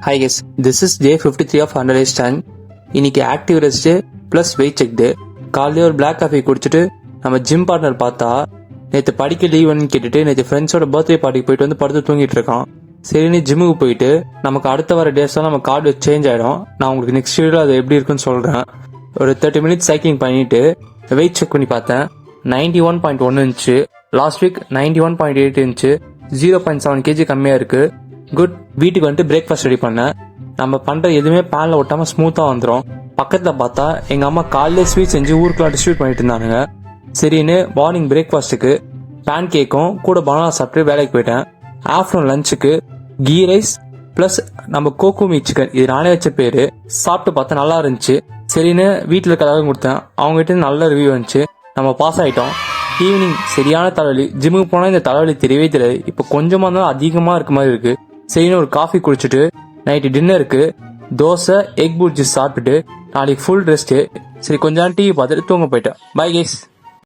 Hi guys, this is day 53 of 100 days stand. இன்னைக்கு active rest plus weight check day. காலையில ஒரு black coffee குடிச்சிட்டு நம்ம gym partner பார்த்தா நேற்று படிக்க லீவ்னு கேட்டுட்டு நேற்று ஃப்ரெண்ட்ஸோட பர்த்டே பார்ட்டிக்கு போயிட்டு வந்து படுத்து தூங்கிட்டு இருக்கான். சரின்னு ஜிம்முக்கு போயிட்டு நமக்கு அடுத்த வர டேஸ் தான் நம்ம கார்டு சேஞ்ச் ஆயிடும். நான் உங்களுக்கு நெக்ஸ்ட் வீடியோ அது எப்படி இருக்குன்னு சொல்றேன். ஒரு 30 மினிட்ஸ் சைக்கிளிங் பண்ணிட்டு வெயிட் செக் பண்ணி பார்த்தேன். 91.1 இருந்துச்சு. லாஸ்ட் வீக் 91.8 இருந்துச்சு. 0.7 kg கம்மியா இருக்கு. குட். வீட்டுக்கு வந்துட்டு பிரேக்ஃபாஸ்ட் ரெடி பண்ணேன். நம்ம பண்ற எதுவுமே பேன்ல ஒட்டாம ஸ்மூத்தா வந்துடும். பக்கத்துல பார்த்தா எங்க அம்மா காலையில ஸ்வீட் செஞ்சு ஊருக்குலாம் டிஸ்ட்ரிபியூட் பண்ணிட்டு இருந்தானுங்க. சரின்னு மார்னிங் பிரேக்ஃபாஸ்ட்டுக்கு பேன் கேக்கும் கூட பனானா சாப்பிட்டு வேலைக்கு போயிட்டேன். ஆஃப்டர்நூன் லஞ்சுக்கு கீ ரைஸ் பிளஸ் நம்ம கோகுமி சிக்கன், இது நானே வச்ச பேரு. சாப்பிட்டு பார்த்தா நல்லா இருந்துச்சு. சரின்னு வீட்டில் இருக்க எல்லாரும் கொடுத்தேன். அவங்ககிட்ட நல்ல ரிவ்யூ வந்துச்சு. நம்ம பாஸ் ஆயிட்டோம். ஈவினிங் சரியான தலைவலி. ஜிம்முக்கு போனா இந்த தலைவலி தெரியவே தெரியாது. இப்போ கொஞ்சமா இருந்தாலும் அதிகமா இருக்க மாதிரி இருக்கு. சரின்னு ஒரு காஃபி குடிச்சிட்டு நைட்டு டின்னருக்கு தோசை எக் புர்ஜி சாப்பிட்டுட்டு நாளைக்கு ஃபுல் ரெஸ்ட். சரி கொஞ்சம் டிவி பார்த்துட்டு தூங்க போயிட்டேன். Bye guys.